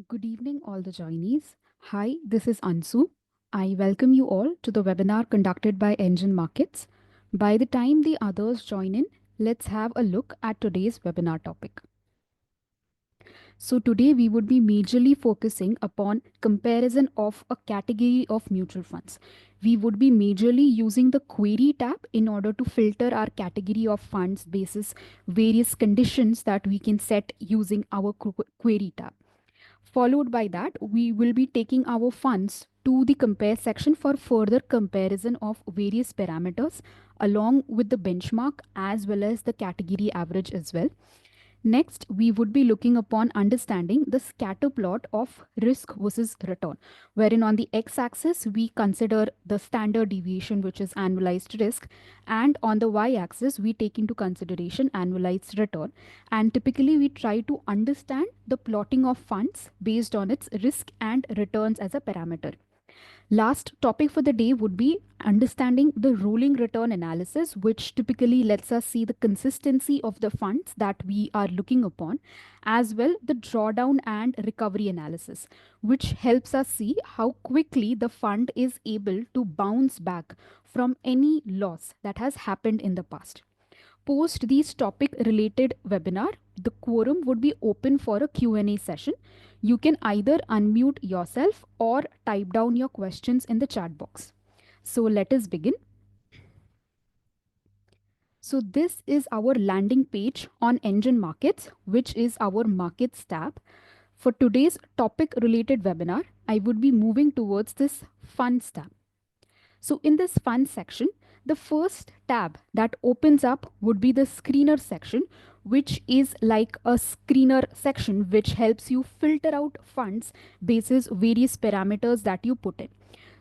Good evening, all the joinees. Hi, this is Ansu. I welcome you all to the webinar conducted by NGEN Markets. By the time the others join in, let's have a look at today's webinar topic. So today we would be majorly focusing upon comparison of a category of mutual funds. We would be majorly using the query tab in order to filter our category of funds basis various conditions that we can set using our query tab. Followed by that, we will be taking our funds to the compare section for further comparison of various parameters along with the benchmark as well as the category average as well. Next, we would be looking upon understanding the scatter plot of risk versus return, wherein on the x-axis, we consider the standard deviation, which is annualized risk, and on the y-axis, we take into consideration annualized return. And typically, we try to understand the plotting of funds based on its risk and returns as a parameter. Last topic for the day would be understanding the rolling return analysis, which typically lets us see the consistency of the funds that we are looking upon, as well the drawdown and recovery analysis, which helps us see how quickly the fund is able to bounce back from any loss that has happened in the past. Post these topic related webinar, the quorum would be open for a Q&A session. You can either unmute yourself or type down your questions in the chat box. So let us begin. So this is our landing page on NGEN Markets, which is our Markets tab. For today's topic related webinar, I would be moving towards this Funds tab. So in this Funds section, the first tab that opens up would be the Screener section, which is like a screener section which helps you filter out funds basis various parameters that you put in.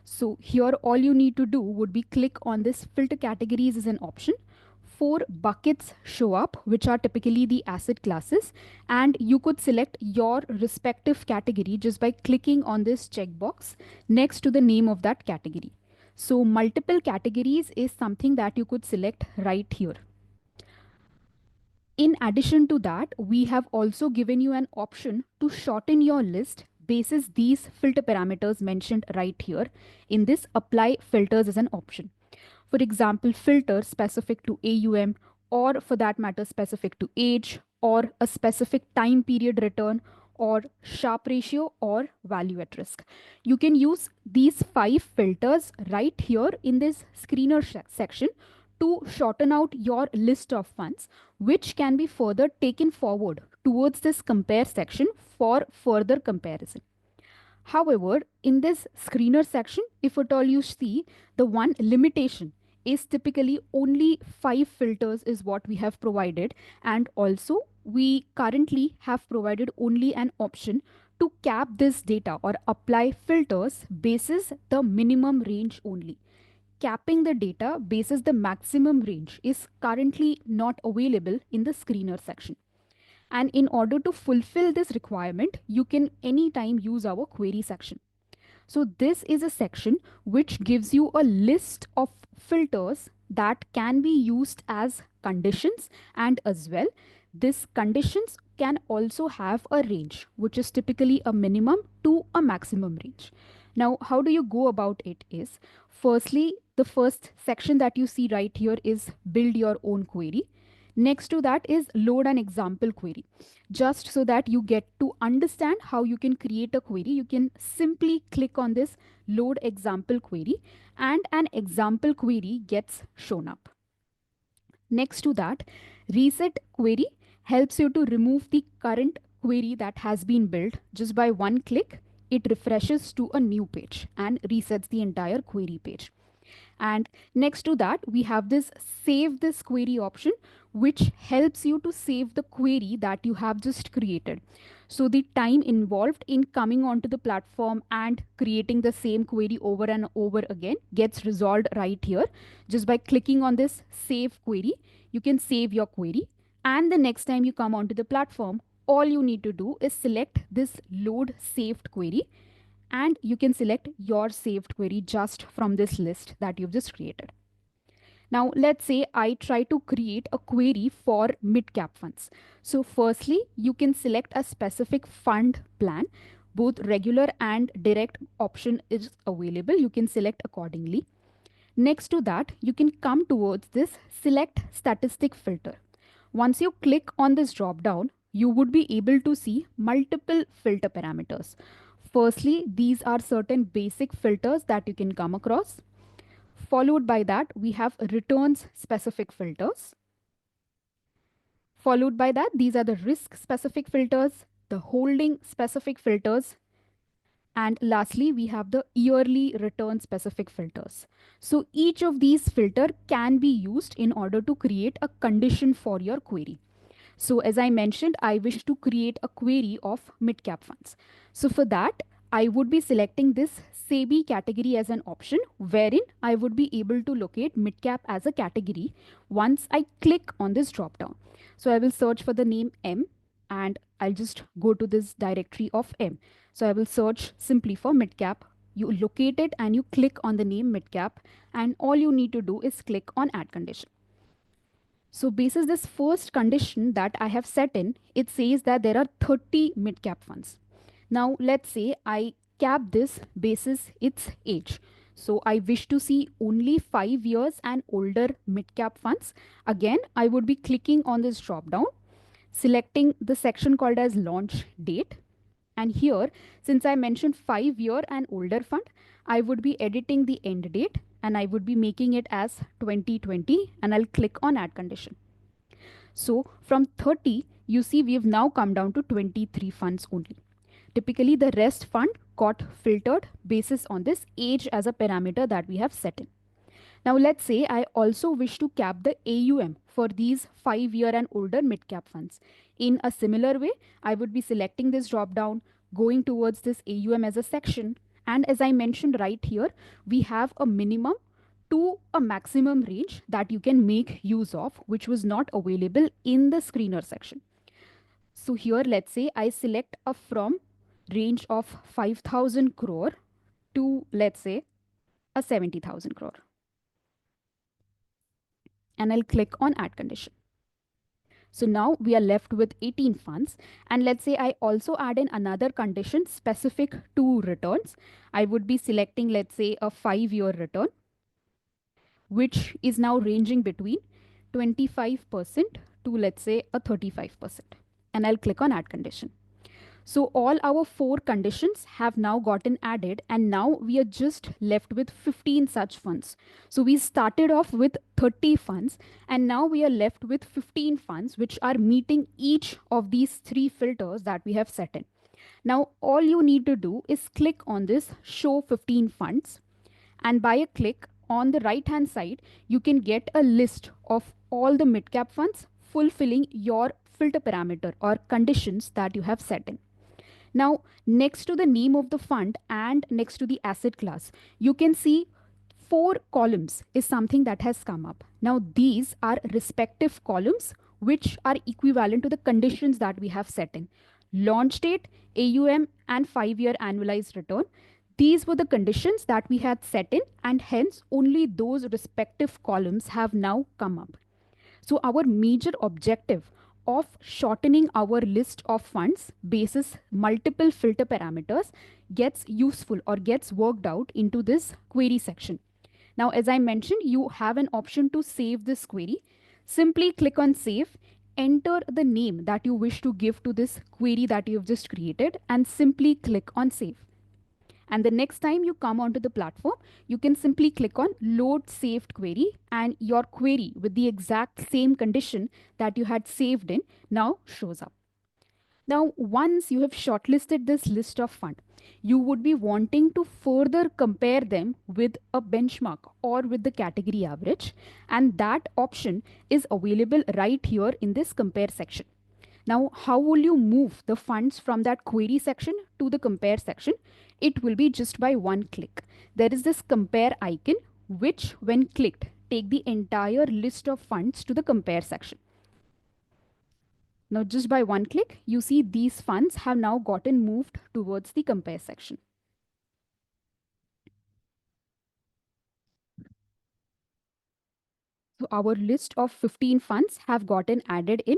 So here all you need to do would be click on this filter categories as an option. 4 buckets show up, which are typically the asset classes, and you could select your respective category just by clicking on this checkbox next to the name of that category. So multiple categories is something that you could select right here. In addition to that, we have also given you an option to shorten your list basis these filter parameters mentioned right here in this apply filters as an option. For example, filter specific to AUM, or for that matter specific to age, or a specific time period return, or Sharpe ratio, or value at risk. You can use these 5 filters right here in this screener section to shorten out your list of funds, which can be further taken forward towards this compare section for further comparison. However, in this screener section, if at all you see, the one limitation is typically only 5 filters is what we have provided, and also we currently have provided only an option to cap this data or apply filters basis the minimum range only. Capping the data basis the maximum range is currently not available in the screener section. And in order to fulfill this requirement, you can anytime use our query section. So this is a section which gives you a list of filters that can be used as conditions, and as well, these conditions can also have a range, which is typically a minimum to a maximum range. Now, how do you go about it is, firstly, the first section that you see right here is build your own query. Next to that is load an example query. Just so that you get to understand how you can create a query, you can simply click on this load example query and an example query gets shown up. Next to that, reset query helps you to remove the current query that has been built. Just by one click, it refreshes to a new page and resets the entire query page. And next to that, we have this save this query option, which helps you to save the query that you have just created. So the time involved in coming onto the platform and creating the same query over and over again gets resolved right here. Just by clicking on this save query, you can save your query. And the next time you come onto the platform, all you need to do is select this load saved query, and you can select your saved query just from this list that you've just created. Now, let's say I try to create a query for mid-cap funds. So firstly, you can select a specific fund plan Both regular and direct option is available. You can select accordingly. Next to that, you can come towards this select statistic filter. Once you click on this drop down, you would be able to see multiple filter parameters. Firstly, these are certain basic filters that you can come across. Followed by that, we have returns specific filters. Followed by that, these are the risk specific filters, the holding specific filters, and lastly, we have the yearly return specific filters. So each of these filter can be used in order to create a condition for your query. So as I mentioned, I wish to create a query of mid-cap funds. So for that, I would be selecting this SEBI category as an option, wherein I would be able to locate mid-cap as a category once I click on this drop-down. So I will search for the name M, and I'll just go to this directory of M. So I will search simply for mid-cap. You locate it and you click on the name mid-cap, and all you need to do is click on add condition. So basis this first condition that I have set in, it says that there are 30 mid-cap funds. Now let's say I cap this basis its age. So I wish to see only 5 years and older mid-cap funds. Again, I would be clicking on this drop down, selecting the section called as launch date. And here, since I mentioned 5-year and older fund, I would be editing the end date and I would be making it as 2020, and I'll click on add condition. So from 30, you see we've now come down to 23 funds only. Typically, the rest fund got filtered basis on this age as a parameter that we have set in. Now let's say I also wish to cap the AUM for these 5-year and older mid-cap funds. In a similar way, I would be selecting this drop down, going towards this AUM as a section. And as I mentioned right here, we have a minimum to a maximum range that you can make use of, which was not available in the screener section. So here, let's say I select a from range of 5,000 crore to, let's say, a 70,000 crore. And I'll click on add condition. So now we are left with 18 funds. And let's say I also add in another condition specific to returns. I would be selecting, let's say, a 5-year return, which is now ranging between 25% to, let's say, a 35%. And I'll click on add condition. So all our 4 conditions have now gotten added, and now we are just left with 15 such funds. So we started off with 30 funds, and now we are left with 15 funds which are meeting each of these 3 filters that we have set in. Now all you need to do is click on this show 15 funds, and by a click on the right hand side, you can get a list of all the mid cap funds fulfilling your filter parameter or conditions that you have set in. Now, next to the name of the fund and next to the asset class, you can see 4 columns is something that has come up. Now, these are respective columns which are equivalent to the conditions that we have set in. Launch date, AUM, and 5-year annualized return. These were the conditions that we had set in, and hence only those respective columns have now come up. So our major objective of shortening our list of funds basis multiple filter parameters gets useful or gets worked out into this query section. Now, as I mentioned, you have an option to save this query. Simply click on save, enter the name that you wish to give to this query that you've just created, and simply click on save. And the next time you come onto the platform, you can simply click on load saved query, and your query with the exact same condition that you had saved in now shows up. Now, once you have shortlisted this list of fund, you would be wanting to further compare them with a benchmark or with the category average. And that option is available right here in this compare section. Now, how will you move the funds from that query section to the compare section? It will be just by one click. There is this compare icon, which when clicked, take the entire list of funds to the compare section. Now, just by one click, you see these funds have now gotten moved towards the compare section. So our list of 15 funds have gotten added in.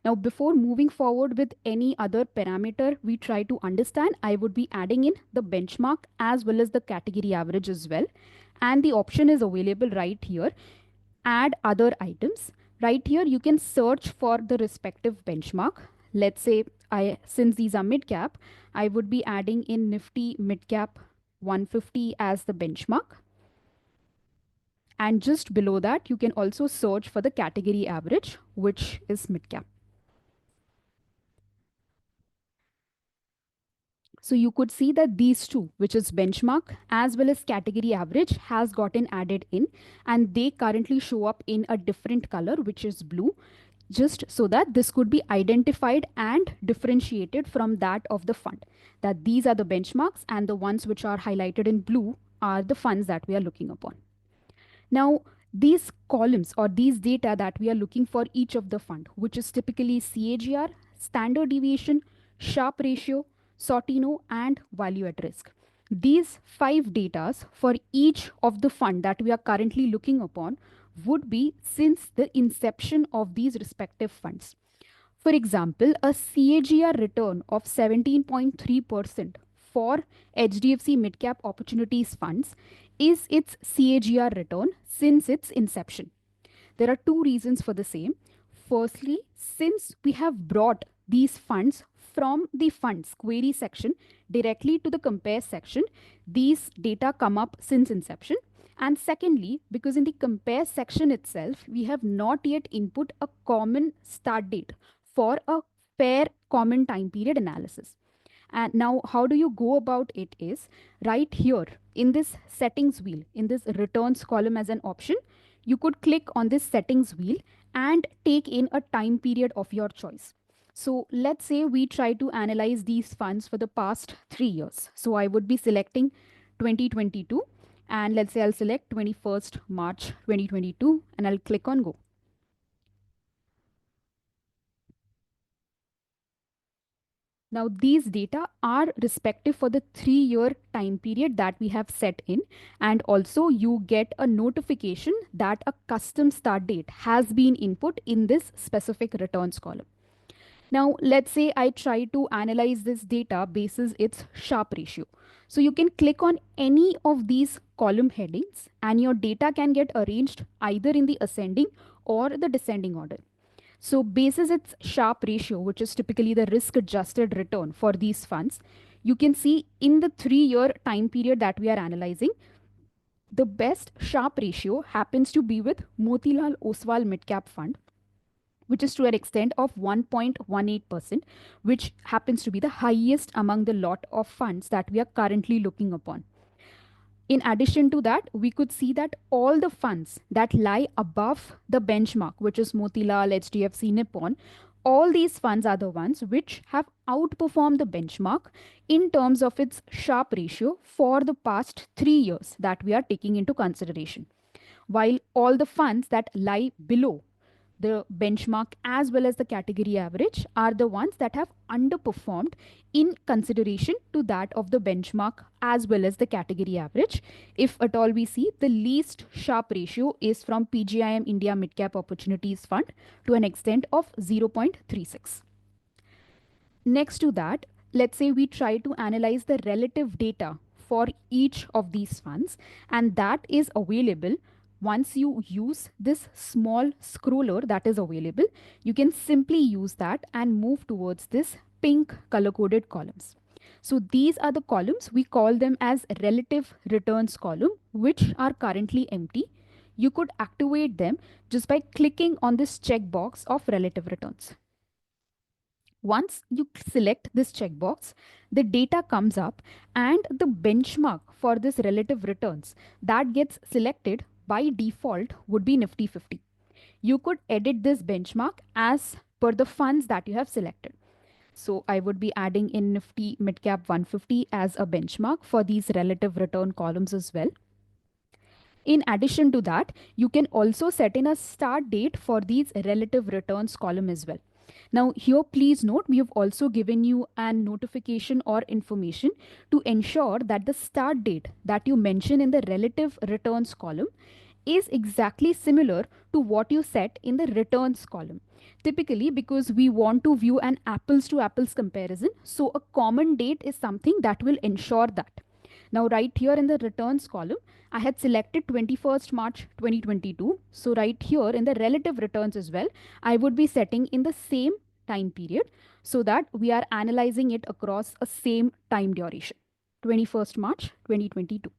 Now, before moving forward with any other parameter we try to understand, I would be adding in the benchmark as well as the category average as well. And the option is available right here. Add other items. Right here, you can search for the respective benchmark. Let's say since these are mid cap, I would be adding in Nifty mid cap 150 as the benchmark. And just below that, you can also search for the category average, which is mid cap. So you could see that these two, which is benchmark as well as category average, has gotten added in, and they currently show up in a different color, which is blue, just so that this could be identified and differentiated from that of the fund. That these are the benchmarks, and the ones which are highlighted in blue are the funds that we are looking upon. Now, these columns or these data that we are looking for each of the fund, which is typically CAGR, standard deviation, Sharpe ratio, Sortino, and value at risk. These 5 datas for each of the fund that we are currently looking upon would be since the inception of these respective funds. For example, a CAGR return of 17.3% for HDFC Midcap Opportunities Funds is its CAGR return since its inception. There are two reasons for the same. Firstly, since we have brought these funds from the funds query section directly to the compare section, these data come up since inception. And secondly, because in the compare section itself, we have not yet input a common start date for a fair common time period analysis. And now, how do you go about it is right here in this settings wheel, in this returns column as an option, you could click on this settings wheel and take in a time period of your choice. So let's say we try to analyze these funds for the past 3 years. So I would be selecting 2022, and let's say I'll select 21st March 2022 and I'll click on go. Now, these data are respective for the 3-year time period that we have set in, and also you get a notification that a custom start date has been input in this specific returns column. Now, let's say I try to analyze this data basis its Sharpe ratio. So you can click on any of these column headings and your data can get arranged either in the ascending or the descending order. So basis its Sharpe ratio, which is typically the risk adjusted return for these funds, you can see in the 3-year time period that we are analyzing, the best Sharpe ratio happens to be with Motilal Oswal Midcap Fund, which is to an extent of 1.18%, which happens to be the highest among the lot of funds that we are currently looking upon. In addition to that, we could see that all the funds that lie above the benchmark, which is Motilal, HDFC, Nippon, all these funds are the ones which have outperformed the benchmark in terms of its Sharpe ratio for the past 3 years that we are taking into consideration. While all the funds that lie below the benchmark as well as the category average are the ones that have underperformed in consideration to that of the benchmark as well as the category average. If at all we see, the least Sharpe ratio is from PGIM India Midcap Opportunities Fund to an extent of 0.36. Next to that, let's say we try to analyze the relative data for each of these funds, and that is available. Once you use this small scroller that is available, you can simply use that and move towards this pink color coded columns. So these are the columns, we call them as relative returns column, which are currently empty. You could activate them just by clicking on this checkbox of relative returns. Once you select this checkbox, the data comes up and the benchmark for this relative returns that gets selected by default would be Nifty 50. You could edit this benchmark as per the funds that you have selected. So I would be adding in Nifty Midcap 150 as a benchmark for these relative return columns as well. In addition to that, you can also set in a start date for these relative returns column as well. Now here, please note, we have also given you an notification or information to ensure that the start date that you mention in the relative returns column is exactly similar to what you set in the returns column. Typically, because we want to view an apples to apples comparison, so a common date is something that will ensure that. Now, right here in the returns column, I had selected 21st March 2022. So, right here in the relative returns as well, I would be setting in the same time period so that we are analyzing it across a same time duration, 21st March 2022.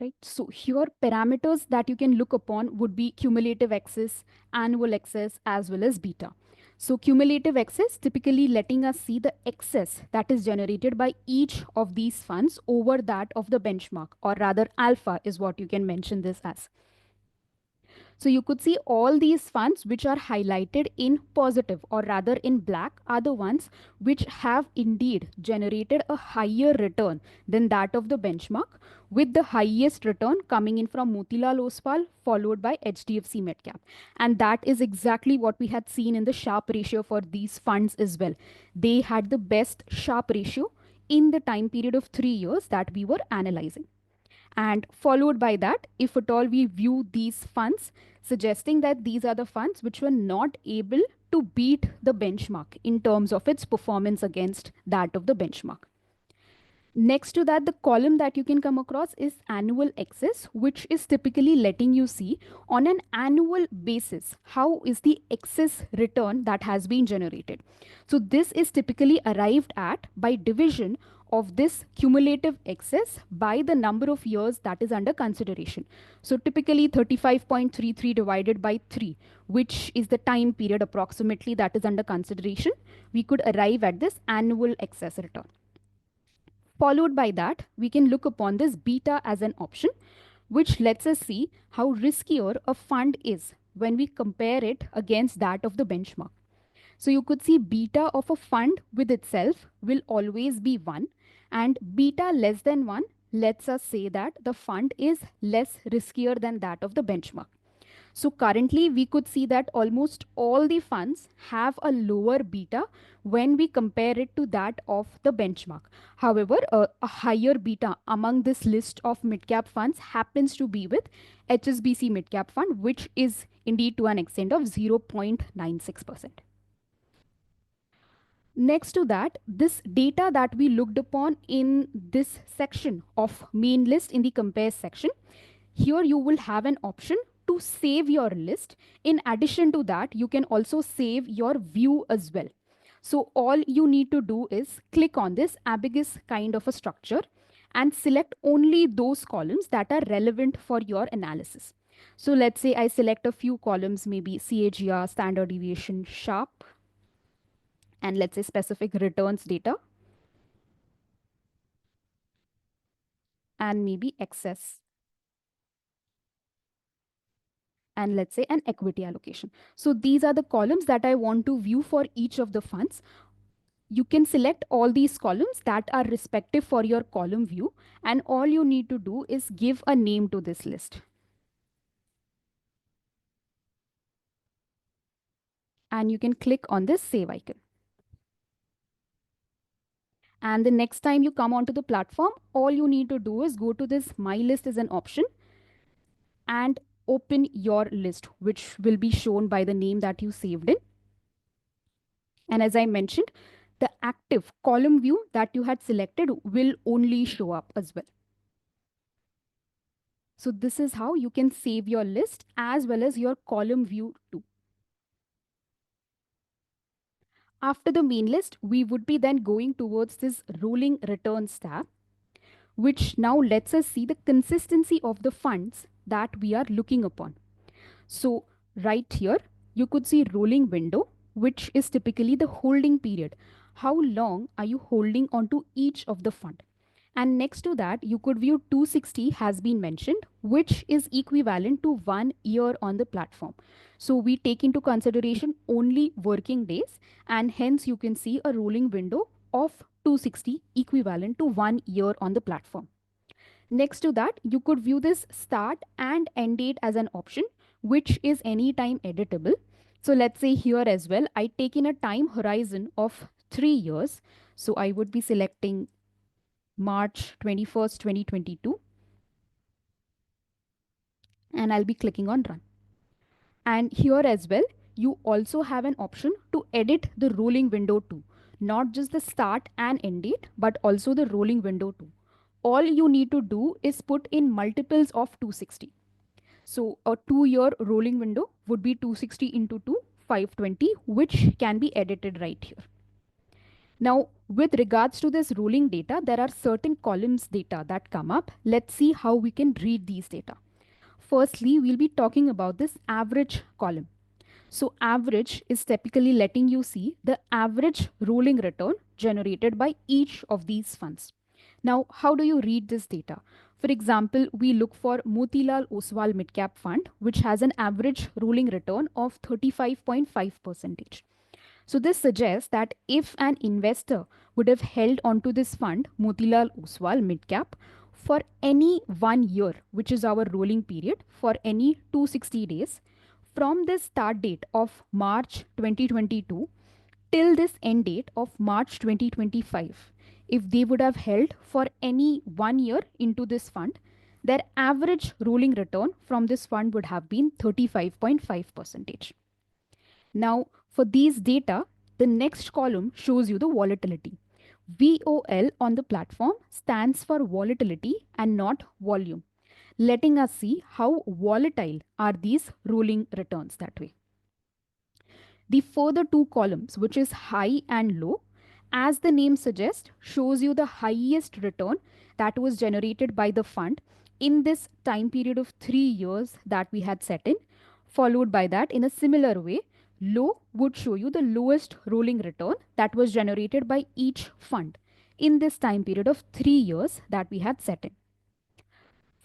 Right, so here parameters that you can look upon would be cumulative excess, annual excess, as well as beta. So cumulative excess typically letting us see the excess that is generated by each of these funds over that of the benchmark, or rather alpha is what you can mention this as. So you could see all these funds which are highlighted in positive, or rather in black, are the ones which have indeed generated a higher return than that of the benchmark, with the highest return coming in from Motilal Oswal followed by HDFC Midcap. And that is exactly what we had seen in the Sharpe ratio for these funds as well. They had the best Sharpe ratio in the time period of 3 years that we were analyzing. And followed by that, if at all we view these funds, suggesting that these are the funds which were not able to beat the benchmark in terms of its performance against that of the benchmark. Next to that, the column that you can come across is annual excess, which is typically letting you see on an annual basis how is the excess return that has been generated. So this is typically arrived at by division of this cumulative excess by the number of years that is under consideration. So typically 35.33 divided by 3, which is the time period approximately that is under consideration, we could arrive at this annual excess return. Followed by that, we can look upon this beta as an option, which lets us see how riskier a fund is when we compare it against that of the benchmark. So you could see beta of a fund with itself will always be 1, and beta less than 1 lets us say that the fund is less riskier than that of the benchmark. So currently we could see that almost all the funds have a lower beta when we compare it to that of the benchmark. However, a higher beta among this list of mid-cap funds happens to be with HSBC mid-cap fund, which is indeed to an extent of 0.96%. Next to that, this data that we looked upon in this section of main list in the compare section, here you will have an option to save your list. In addition to that, you can also save your view as well. So all you need to do is click on this abacus kind of a structure and select only those columns that are relevant for your analysis. So let's say I select a few columns, maybe CAGR, standard deviation, Sharpe, and let's say specific returns data, and maybe excess, and let's say an equity allocation. So these are the columns that I want to view for each of the funds. You can select all these columns that are respective for your column view, and all you need to do is give a name to this list. And you can click on this save icon. And the next time you come onto the platform, all you need to do is go to this My List as an option and open your list, which will be shown by the name that you saved in. And as I mentioned, the active column view that you had selected will only show up as well. So this is how you can save your list as well as your column view too. After the main list, we would be then going towards this rolling returns tab, which now lets us see the consistency of the funds that we are looking upon. So right here, you could see rolling window, which is typically the holding period. How long are you holding onto each of the fund? And next to that, you could view 260 has been mentioned, which is equivalent to 1 year on the platform. So we take into consideration only working days, and hence you can see a rolling window of 260 equivalent to 1 year on the platform. Next to that, you could view this start and end date as an option, which is anytime editable. So let's say here as well, I take in a time horizon of 3 years. So I would be selecting March 21st, 2022. and I'll be clicking on run. And here as well, you also have an option to edit the rolling window too, not just the start and end date, but also the rolling window too. All you need to do is put in multiples of 260. So a 2-year rolling window would be 260 into 2, 520, which can be edited right here. Now, with regards to this rolling data, there are certain columns data that come up. Let's see how we can read these data. Firstly, we'll be talking about this average column. So average is typically letting you see the average rolling return generated by each of these funds. Now, how do you read this data? For example, we look for Motilal Oswal Midcap Fund, which has an average rolling return of 35.5%. So this suggests that if an investor would have held onto this fund, Motilal Oswal Midcap, for any 1 year, which is our rolling period, for any 260 days, from this start date of March 2022 till this end date of March 2025, if they would have held for any 1 year into this fund, their average rolling return from this fund would have been 35.5%. Now, for these data, the next column shows you the volatility. VOL on the platform stands for volatility and not volume, letting us see how volatile are these rolling returns that way. The further two columns, which is high and low, as the name suggests, shows you the highest return that was generated by the fund in this time period of 3 years that we had set in. Followed by that, in a similar way, low would show you the lowest rolling return that was generated by each fund in this time period of 3 years that we had set in.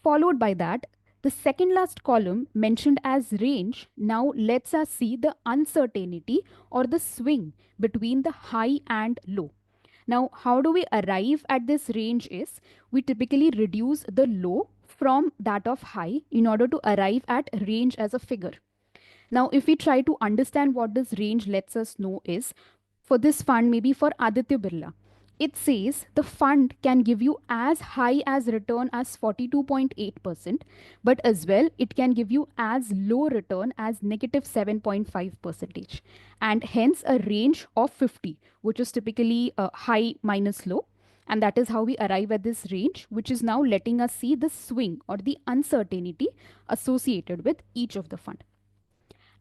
Followed by that, the second last column mentioned as range now lets us see the uncertainty or the swing between the high and low. Now, how do we arrive at this range is we typically reduce the low from that of high in order to arrive at range as a figure. Now, if we try to understand what this range lets us know is, for this fund, maybe for Aditya Birla, it says the fund can give you as high as return as 42.8%, but as well it can give you as low return as negative 7.5%, and hence a range of 50, which is typically high minus low. And that is how we arrive at this range, which is now letting us see the swing or the uncertainty associated with each of the fund.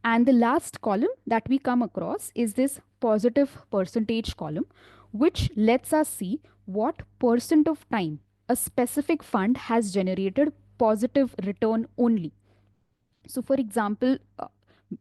And the last column that we come across is this positive percentage column, which lets us see what percent of time a specific fund has generated positive return only. So, for example,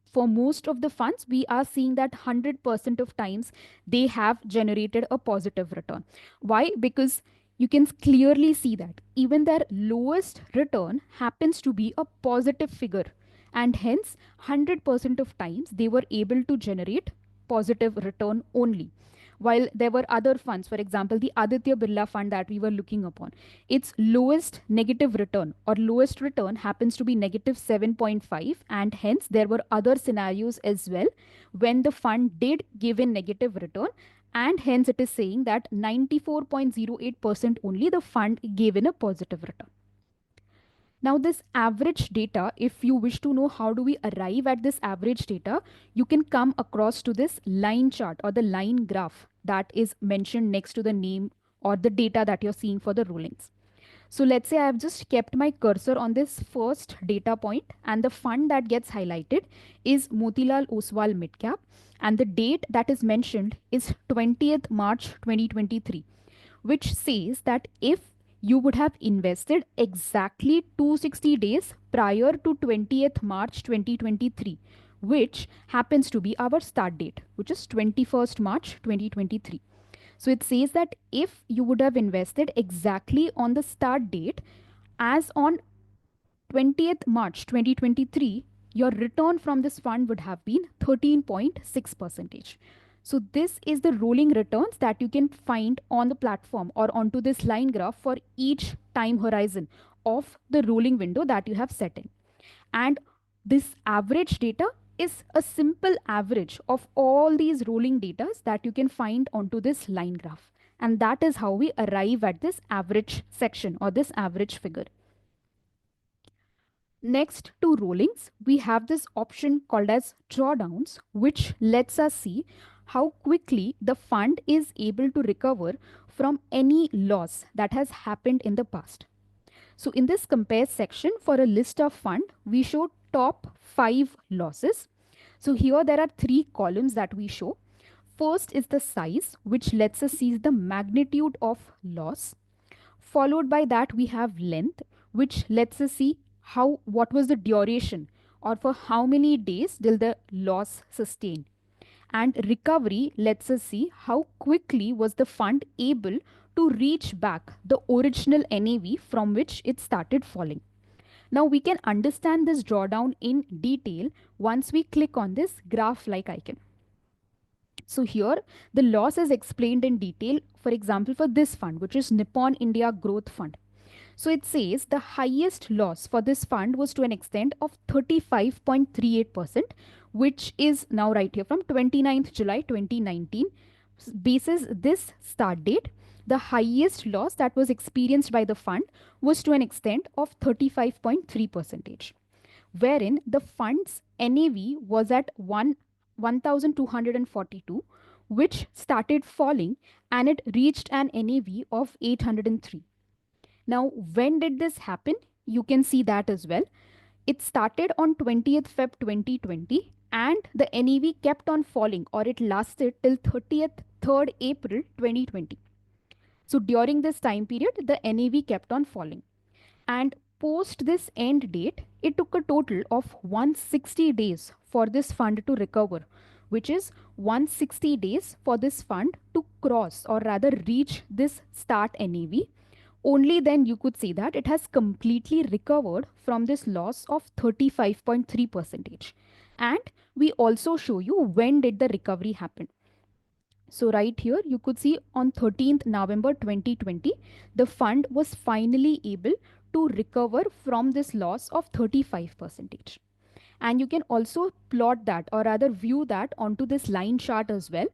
for most of the funds, we are seeing that 100% of times they have generated a positive return. Why? Because you can clearly see that even their lowest return happens to be a positive figure, and hence 100% of times they were able to generate positive return only. While there were other funds, for example, the Aditya Birla fund that we were looking upon, its lowest negative return or lowest return happens to be negative 7.5, and hence there were other scenarios as well when the fund did give a negative return, and hence it is saying that 94.08% only the fund gave in a positive return. Now, this average data, if you wish to know how do we arrive at this average data, you can come across to this line chart or the line graph that is mentioned next to the name or the data that you're seeing for the rulings. So let's say I have just kept my cursor on this first data point, and the fund that gets highlighted is Motilal Oswal Midcap, and the date that is mentioned is 20th March 2023, which says that if you would have invested exactly 260 days prior to 20th March 2023, which happens to be our start date, which is 21st March 2023. So it says that if you would have invested exactly on the start date as on 20th March 2023, your return from this fund would have been 13.6%. So this is the rolling returns that you can find on the platform or onto this line graph for each time horizon of the rolling window that you have set in. And this average data is a simple average of all these rolling data that you can find onto this line graph. And that is how we arrive at this average section or this average figure. Next to rollings, we have this option called as drawdowns, which lets us see how quickly the fund is able to recover from any loss that has happened in the past. So in this compare section for a list of fund, we show top 5 losses. So here there are 3 columns that we show. First is the size, which lets us see the magnitude of loss. Followed by that we have length, which lets us see how what was the duration or for how many days did the loss sustain. And recovery lets us see how quickly was the fund able to reach back the original NAV from which it started falling. Now we can understand this drawdown in detail once we click on this graph like icon. So here the loss is explained in detail, for example, for this fund, which is Nippon India Growth Fund. So it says the highest loss for this fund was to an extent of 35.38%, which is now right here from 29th July 2019. Basis this start date, the highest loss that was experienced by the fund was to an extent of 35.3%, wherein the fund's NAV was at 1,242, which started falling and it reached an NAV of 803. Now, when did this happen? You can see that as well. It started on 20th Feb 2020 and the NAV kept on falling, or it lasted till 30th 3rd April 2020. So during this time period, the NAV kept on falling. And post this end date, it took a total of 160 days for this fund to recover, which is 160 days for this fund to cross or rather reach this start NAV. Only then you could see that it has completely recovered from this loss of 35.3%. And we also show you when did the recovery happen. So right here you could see on 13th November 2020, the fund was finally able to recover from this loss of 35%. And you can also plot that or rather view that onto this line chart as well.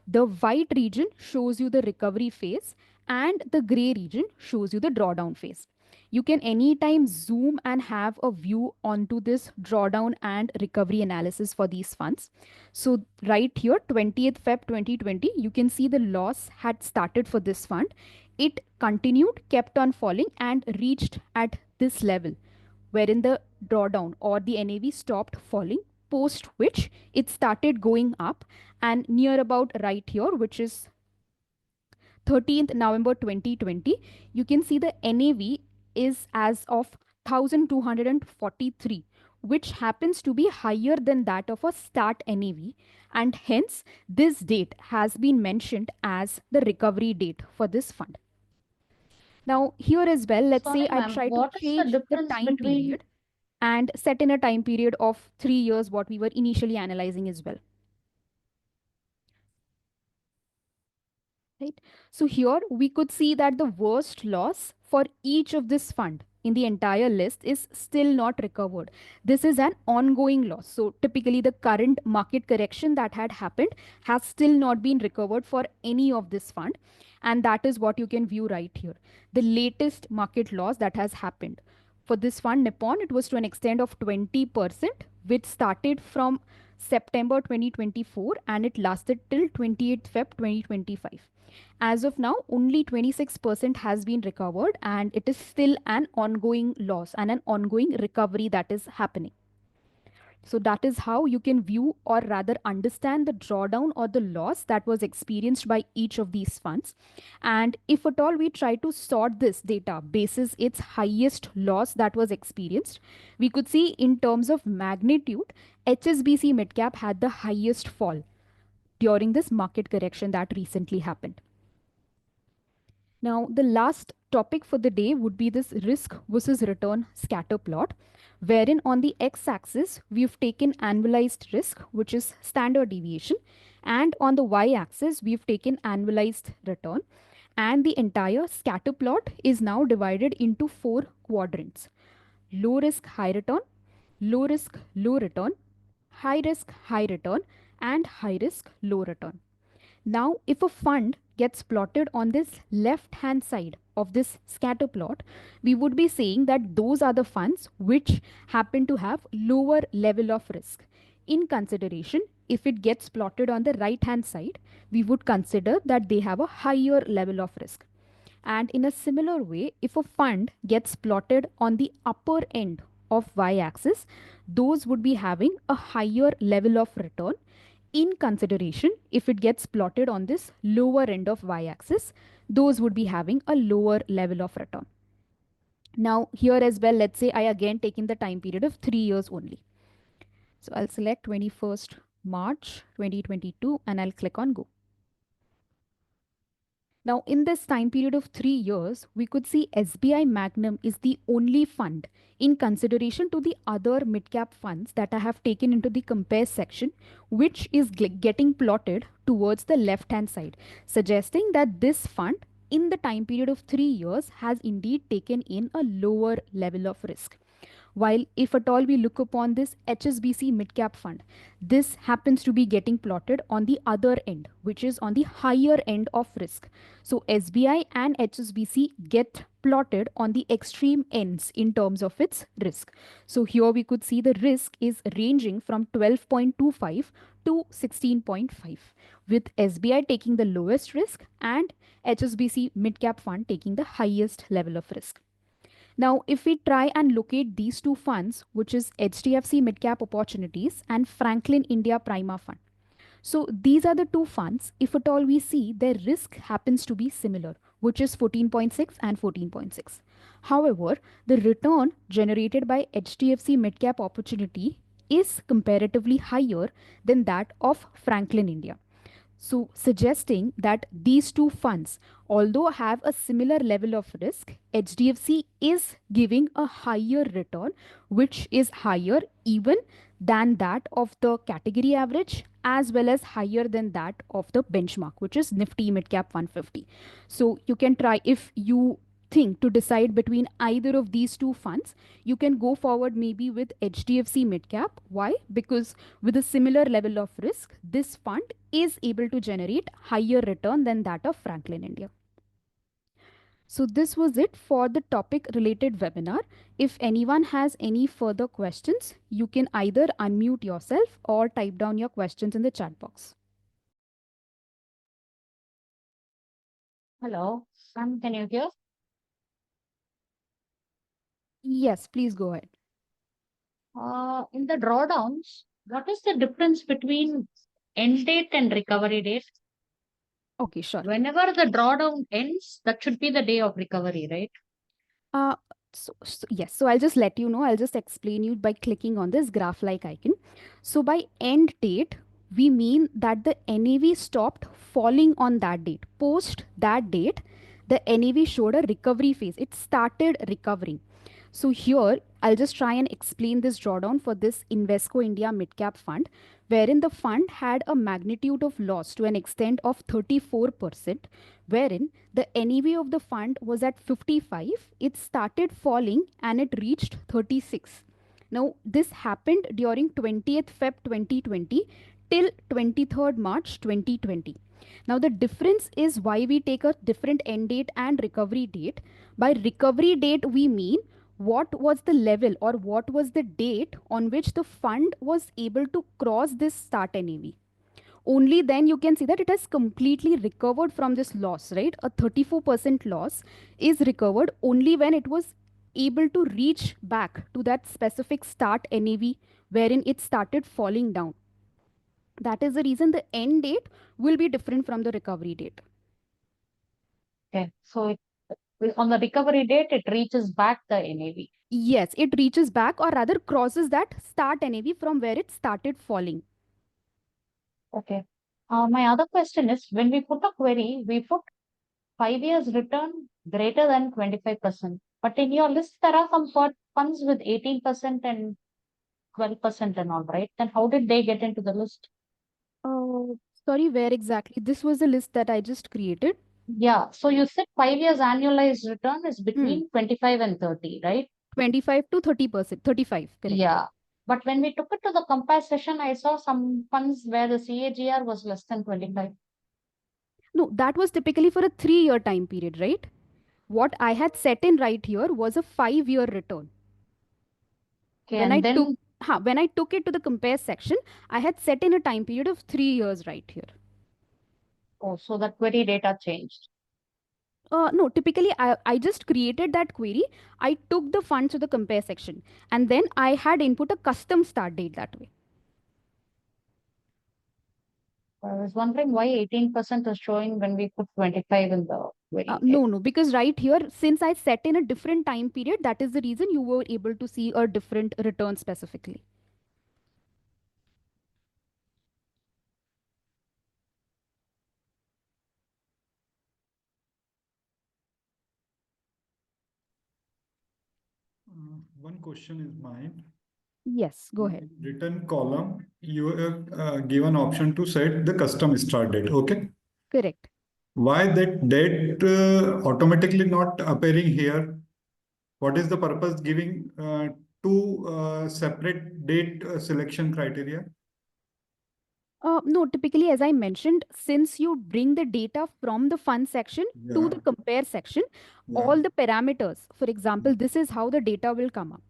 The white region shows you the recovery phase and the gray region shows you the drawdown phase. You can anytime zoom and have a view onto this drawdown and recovery analysis for these funds. So right here, 20th Feb 2020, you can see the loss had started for this fund. It continued, kept on falling and reached at this level, wherein the drawdown or the NAV stopped falling, post which it started going up, and near about right here, which is 13th November 2020, you can see the NAV is as of 1243, which happens to be higher than that of a start NAV, and hence this date has been mentioned as the recovery date for this fund. Now here as well, let's say Sorry, I ma'am. try to What is the change the difference time between period and set in a time period of 3 years, what we were initially analyzing as well. Right? So here we could see that the worst loss for each of this fund in the entire list is still not recovered. This is an ongoing loss. So typically the current market correction that had happened has still not been recovered for any of this fund. And that is what you can view right here. The latest market loss that has happened. For this fund, Nippon, it was to an extent of 20%, which started from September 2024 and it lasted till 28th Feb 2025. As of now, only 26% has been recovered and it is still an ongoing loss and an ongoing recovery that is happening. So that is how you can view or rather understand the drawdown or the loss that was experienced by each of these funds. And if at all we try to sort this data basis its highest loss that was experienced, we could see in terms of magnitude, HSBC Midcap had the highest fall during this market correction that recently happened. Now, the last topic for the day would be this risk versus return scatter plot, wherein on the x-axis, we've taken annualized risk, which is standard deviation, and on the y-axis, we've taken annualized return. And the entire scatter plot is now divided into 4 quadrants: low risk, high return, low risk, low return, high risk, high return, and high risk, low return. Now, if a fund gets plotted on this left hand side, of this scatter plot, we would be saying that those are the funds which happen to have lower level of risk. In consideration, if it gets plotted on the right hand side, we would consider that they have a higher level of risk. And in a similar way, if a fund gets plotted on the upper end of y axis, those would be having a higher level of return. In consideration, if it gets plotted on this lower end of y axis, those would be having a lower level of return. Now, here as well, let's say I again take in the time period of 3 years only. So I'll select 21st March 2022 and I'll click on go. Now, in this time period of 3 years, we could see SBI Magnum is the only fund in consideration to the other mid cap funds that I have taken into the compare section, which is getting plotted towards the left hand side, suggesting that this fund in the time period of 3 years has indeed taken in a lower level of risk. While if at all we look upon this HSBC mid cap fund, this happens to be getting plotted on the other end, which is on the higher end of risk. So SBI and HSBC get plotted on the extreme ends in terms of its risk. So here we could see the risk is ranging from 12.25 to 16.5, with SBI taking the lowest risk and HSBC mid cap fund taking the highest level of risk. Now, if we try and locate these two funds, which is HDFC Midcap Opportunities and Franklin India Prima Fund. So these are the two funds. If at all we see, their risk happens to be similar, which is 14.6 and 14.6. However, the return generated by HDFC Midcap Opportunity is comparatively higher than that of Franklin India. So, suggesting that these two funds, although have a similar level of risk, HDFC is giving a higher return, which is higher even than that of the category average, as well as higher than that of the benchmark, which is Nifty Midcap 150. So, you can try, if you think to decide between either of these two funds, you can go forward maybe with HDFC Midcap. Why? Because with a similar level of risk, this fund is able to generate higher return than that of Franklin India. So this was it for the topic related webinar. If anyone has any further questions, you can either unmute yourself or type down your questions in the chat box. Hello, Sam, can you hear? Yes, please go ahead. In the drawdowns, what is the difference between end date and recovery date? Okay, sure. Whenever the drawdown ends, that should be the day of recovery, right? Yes, so I'll just let you know, I'll just explain you by clicking on this graph like icon. So by end date, we mean that the NAV stopped falling on that date. Post that date, the NAV showed a recovery phase. It started recovering. So here, I'll just try and explain this drawdown for this Invesco India Midcap Fund, wherein the fund had a magnitude of loss to an extent of 34%, wherein the NAV of the fund was at 55, it started falling and it reached 36. Now, this happened during 20th Feb 2020 till 23rd March 2020. Now, the difference is why we take a different end date and recovery date. By recovery date, we mean what was the level or what was the date on which the fund was able to cross this start NAV. Only then you can see that it has completely recovered from this loss, right? A 34% loss is recovered only when it was able to reach back to that specific start NAV wherein it started falling down. That is the reason the end date will be different from the recovery date. Okay, so on the recovery date, it reaches back the NAV. Yes, it reaches back or rather crosses that start NAV from where it started falling. Okay. My other question is, when we put a query, we put 5 years return greater than 25%. But in your list, there are some funds with 18% and 12% and all, right? Then how did they get into the list? Sorry, where exactly? This was the list that I just created. Yeah, so you said 5 years annualized return is between 25 and 30, right? 25 to 30%, 35, correct. Yeah. But when we took it to the compare session, I saw some funds where the CAGR was less than 25. No, that was typically for a 3-year time period, right? What I had set in right here was a 5-year return. Okay, When I and took then, when I took it to the compare section, I had set in a time period of 3 years right here. oh, so the query data changed. No, typically I just created that query. I took the funds to the compare section and then I had input a custom start date that way. I was wondering why 18% is showing when we put 25 in the query. No, because right here, since I set in a different time period, that is the reason you were able to see a different return specifically. One question is mine. Yes, go ahead. Return column, you have given option to set the custom start date. Okay. Correct. Why that date automatically not appearing here? What is the purpose giving two separate date selection criteria? No, typically, as I mentioned, since you bring the data from the fund section to Yeah. the compare section, Yeah. all the parameters, for example, this is how the data will come up.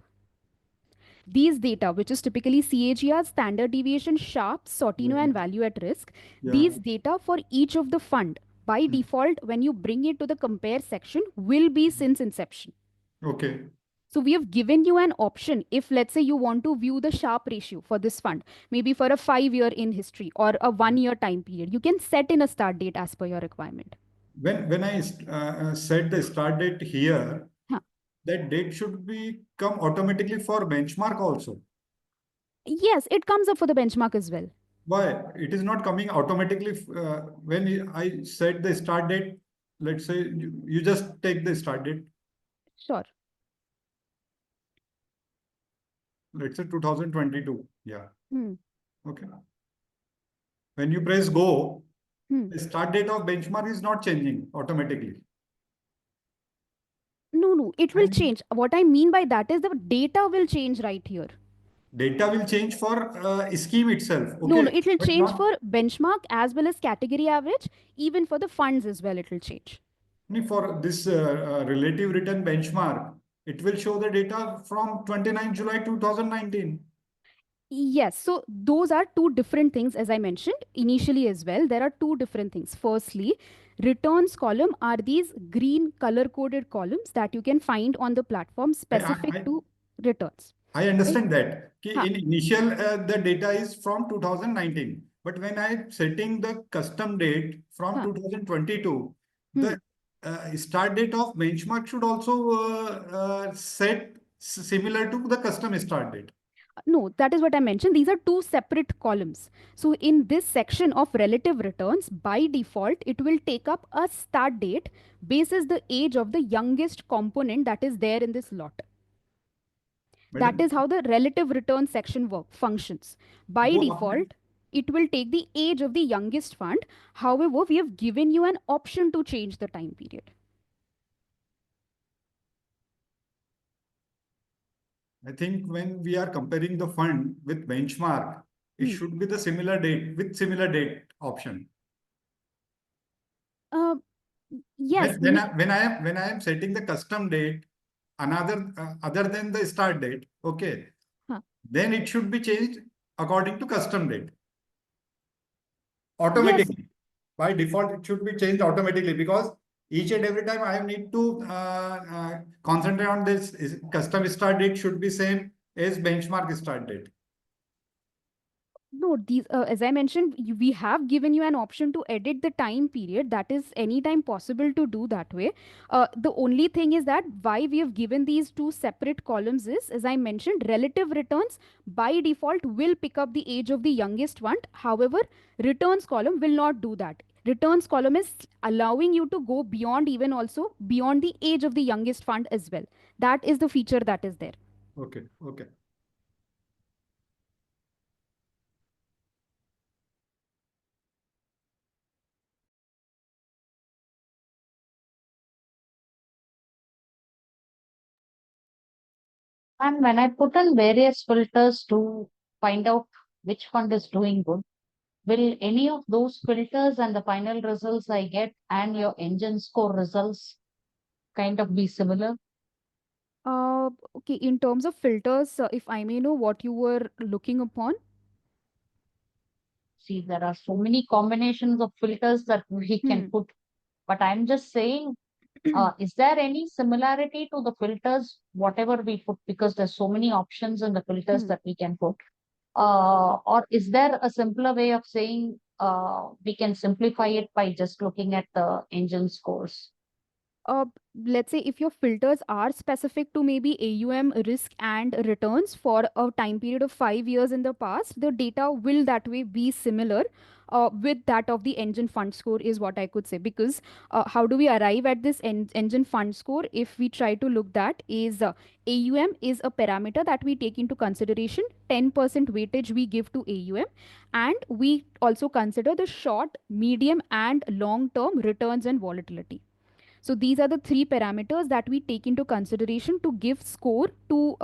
These data, which is typically CAGR, standard deviation, Sharpe, Yeah. Sortino, and value at risk, Yeah. these data for each of the fund, by default, when you bring it to the compare section, will be since inception. Okay. So we have given you an option if, let's say, you want to view the Sharpe ratio for this fund, maybe for a 5-year in history or a 1-year time period, you can set in a start date as per your requirement. When I set the start date here, Huh. that date should be come automatically for benchmark also. Yes, it comes up for the benchmark as well. Why? It is not coming automatically when I set the start date. Let's say you just take the start date. Sure. Let's say 2022. Yeah. Hmm. Okay. When you press go, Hmm. the start date of benchmark is not changing automatically. No, it will change. What I mean by that is the data will change right here. Data will change for scheme itself. No, Okay. it will But change not for benchmark as well as category average, even for the funds as well, it will change. only for this relative return benchmark. It will show the data from 29 July 2019. Yes, so those are two different things, as I mentioned initially as well. There are two different things. Firstly, returns column are these green color coded columns that you can find on the platform I, specific I, to returns. I Right? understand that. Huh. In initial, the data is from 2019. But when I'm setting the custom date from Huh. 2022, Hmm. the start date of benchmark should also set similar to the custom start date. No, that is what I mentioned. These are two separate columns. So in this section of relative returns, by default, it will take up a start date basis the age of the youngest component that is there in this lot. That Madam, is how the relative return section functions. By wo आपने default, it will take the age of the youngest fund. However, we have given you an option to change the time period. I think when we are comparing the fund with benchmark, it Hmm. should be the similar date with similar date option. Uh, yes. When I am setting the custom date, another other than the start date, okay, Huh. then it should be changed according to custom date Yes. automatically. By default, it should be changed automatically because each and every time I need to concentrate on this custom start date should be same as benchmark start date. No, these, as I mentioned, we have given you an option to edit the time period. That is anytime possible to do that way. The only thing is that why we have given these two separate columns is, as I mentioned, relative returns by default will pick up the age of the youngest one. However, returns column will not do that. Returns column is allowing you to go beyond, even also beyond the age of the youngest fund as well. That is the feature that is there. Okay, okay. And when I put in various filters to find out which fund is doing good, will any of those filters and the final results I get and your engine score results kind of be similar? Okay, in terms of filters, if I may know what you were looking upon. See, there are so many combinations of filters that we can Hmm. put, but I'm just saying, is there any similarity to the filters, whatever we put, because there's so many options in the filters Hmm. that we can put? Or is there a simpler way of saying we can simplify it by just looking at the engine scores? uh, let's say if your filters are specific to maybe AUM risk and returns for a time period of 5 years in the past, the data will that way be similar with that of the engine fund score, is what I could say. Because how do we arrive at this engine fund score? If we try to look, that is AUM is a parameter that we take into consideration, 10% weightage we give to AUM, and we also consider the short, medium, and long term returns and volatility. So these are the three parameters that we take into consideration to give score to,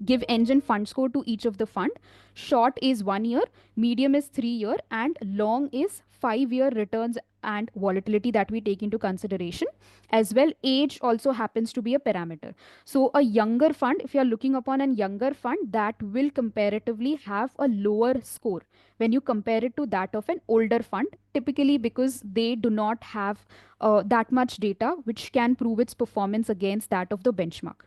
give engine fund score to each of the fund. Short is 1 year, medium is 3 year, and long is 5 year returns and volatility that we take into consideration. As well, age also happens to be a parameter. So a younger fund, if you are looking upon a younger fund, that will comparatively have a lower score when you compare it to that of an older fund, typically because they do not have that much data which can prove its performance against that of the benchmark.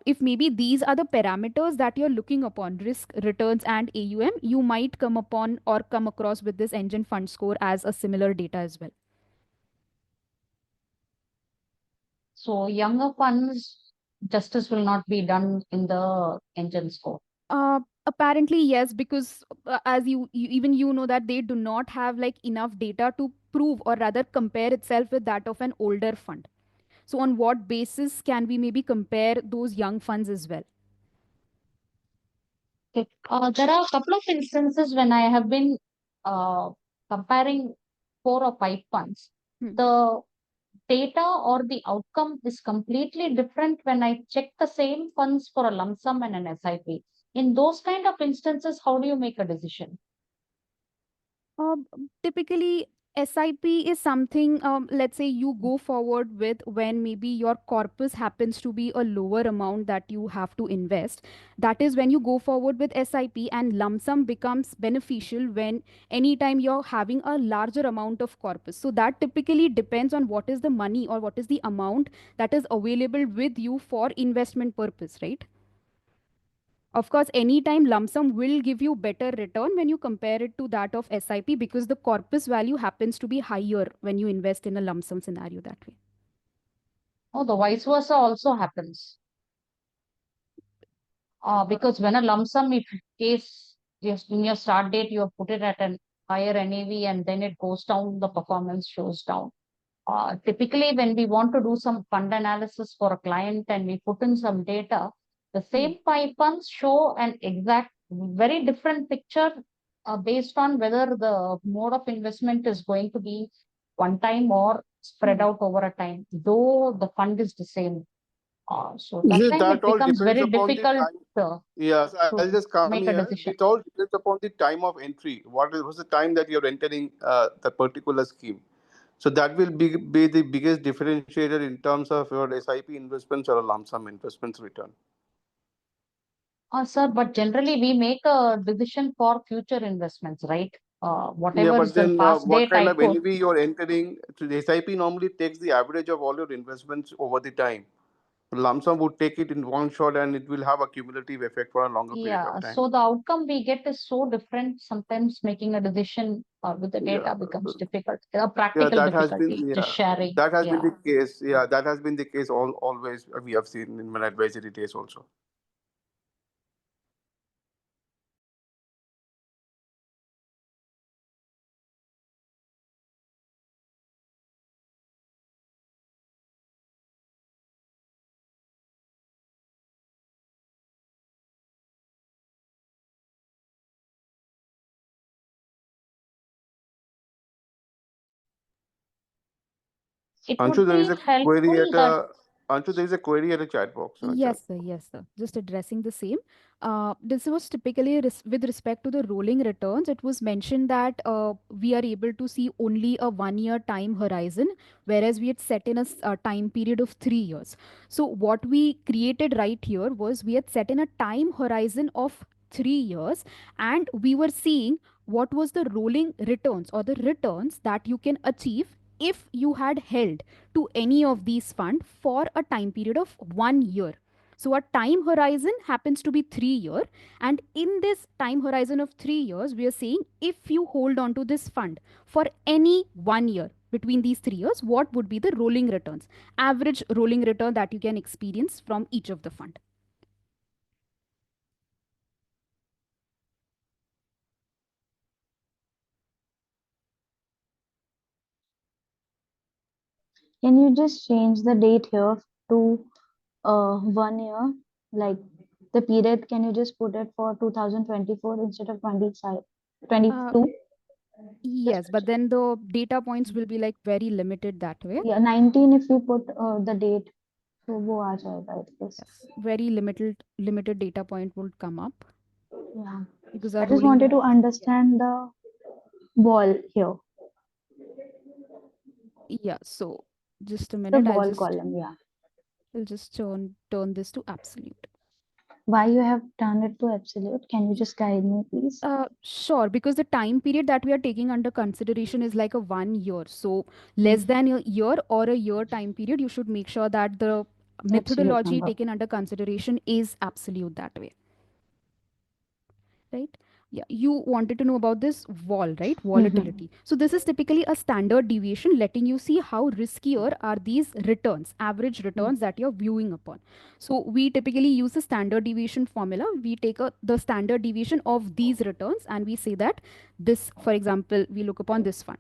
If maybe these are the parameters that you're looking upon, risk, returns, and AUM, you might come upon or come across with this engine fund score as a similar data as well. So younger funds, justice will not be done in the engine score. Apparently yes, because as even you know that they do not have like enough data to prove or rather compare itself with that of an older fund. So on what basis can we maybe compare those young funds as well? Okay. There are a couple of instances when I have been uh, comparing 4 or 5 funds. Hmm. The data or the outcome is completely different when I check the same funds for a lump sum and an SIP. In those kind of instances, how do you make a decision? Typically, SIP is something, let's say you go forward with when maybe your corpus happens to be a lower amount that you have to invest. That is when you go forward with SIP, and lump sum becomes beneficial when anytime you're having a larger amount of corpus. So that typically depends on what is the money or what is the amount that is available with you for investment purpose, right? Of course, anytime lump sum will give you better return when you compare it to that of SIP, because the corpus value happens to be higher when you invest in a lump sum scenario that way. Oh, the vice versa also happens. Because when a lump sum, if case just in your start date, you have put it at an higher NAV and then it goes down, the performance shows down. Typically, when we want to do some fund analysis for a client and we put in some data, the Hmm. same 5 funds show an exact, very different picture based on whether the mode of investment is going to be one time or spread Hmm. out over a time, though the fund is the same. So that Yes, time that it all becomes depends very upon the difficult time. Yes, I'll to just come make a here. decision. It all depends upon the time of entry. What's the time that you're entering the particular scheme? So that will be the biggest differentiator in terms of your SIP investments or a lump sum investments return. Sir, but generally we make a decision for future investments, right? Yeah, Whatever is but the then past what date kind I of put. NAV you're entering? So the SIP normally takes the average of all your investments over the time. Lump sum would take it in one shot and it will have a cumulative effect for a longer period Yeah, of time. so the outcome we get is so different. Sometimes making a decision with the Yeah. data becomes difficult. A Yeah, practical that has been difficulty, just yeah, sharing. that has been Yeah. the case. Yeah, that has been the case always we have seen in my advisory days also. It Anshu, would there is be a query helpful at that, Anshu, there is a query at the chat box in the chat. Yes, sir. Yes, sir. Just addressing the same. This was typically with respect to the rolling returns. It was mentioned that we are able to see only a 1 year time horizon, whereas we had set in a time period of 3 years. So what we created right here was we had set in a time horizon of 3 years, and we were seeing what was the rolling returns or the returns that you can achieve if you had held to any of these funds for a time period of 1 year. So our time horizon happens to be 3 year, and in this time horizon of 3 years, we are saying if you hold on to this fund for any 1 year between these 3 years, what would be the rolling returns, average rolling return that you can experience from each of the fund. Can you just change the date here to 1 year? Like the period, can you just put it for 2024 instead of 25, Uh, 22? yes, but then the data points will be like very limited that way. Yeah, 19 if you put the date, so वो आ जाएगा I guess. Yes, very limited data point would come up Yeah. because I our just rolling wanted to understand the wall here, yeah. So just a the minute, wall column. Yeah. I'll just turn this to absolute. Why you have turned it to absolute? Can you just guide me, please? Sure, because the time period that we are taking under consideration is like a 1 year. So less than a year or a year time period, you should make sure that the Absolute methodology number. taken under consideration is absolute that way. Right? Yeah, you wanted to know about this vol, right? Volatility. So this is typically a standard deviation letting you see how riskier are these returns, average returns that you're viewing upon. So we typically use the standard deviation formula. We take the standard deviation of these returns and we say that this, for example, we look upon this fund.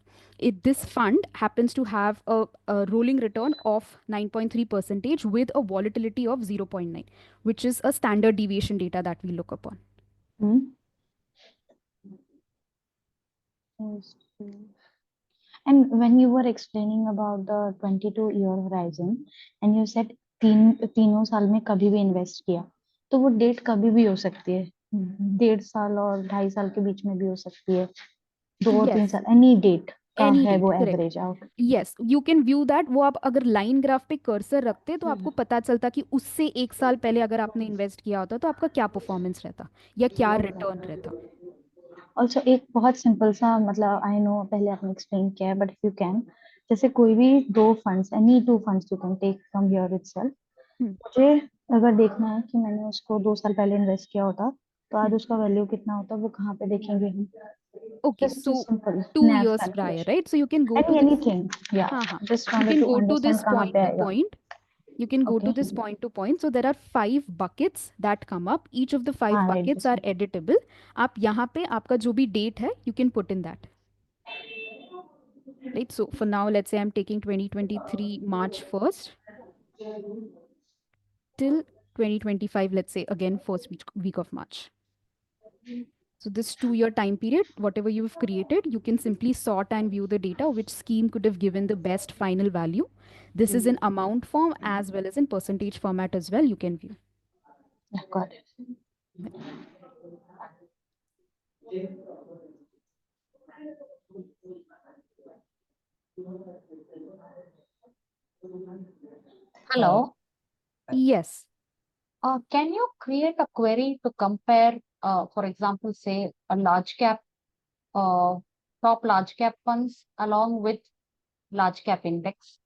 This fund happens to have a rolling return of 9.3% with a volatility of 0.9, which is a standard deviation data that we look upon. Hmm? And when you were explaining about the 22-year horizon, and you said तीनों साल में कभी भी invest किया, तो वो date कभी भी हो सकती है, 1.5 साल और 2.5 साल के बीच में भी हो सकती है, 2 और 3 Yes. साल, एनी डेट का एनी है डेट वो correct average out. Yes you can view that वो आप अगर लाइन ग्राफ पे कर्सर रखते तो आपको पता चलता कि उससे 1 साल पहले अगर आपने इन्वेस्ट किया होता तो आपका क्या परफॉर्मेंस रहता या क्या रिटर्न रहता. ऑल्सो एक बहुत सिंपल सा, मतलब आई नो पहले आपने एक्सप्लेन किया है, बट इफ यू कैन, जैसे कोई भी दो funds, any two funds you can take from here itself. मुझे अगर देखना है कि मैंने उसको 2 साल पहले इन्वेस्ट किया होता तो आज उसका वैल्यू कितना होता, वो कहाँ पे देखेंगे हम? Okay, Just so simple 2 years NAV prior, calculation. right? So you can go to this. Anything. Yeah. हाँ Just you wanted can to go to understand this कहाँ point पे to आएगा. point. You can go to Okay. this point to point. So there are 5 buckets that come up. Each of the 5 हाँ, right, buckets this are editable. आप यहाँ पे आपका जो भी date है, you can put in that. Right? So for now, let's say I'm taking 2023 March 1st till 2025, let's say again first week of March. So this 2 year time period, whatever you've created, you can simply sort and view the data, which scheme could have given the best final value. This is in amount form as well as in percentage format as well, you can view. Yeah, got it. Hello. Yes. Can you create a query to compare, for example, say a large cap, top large cap funds along with large cap index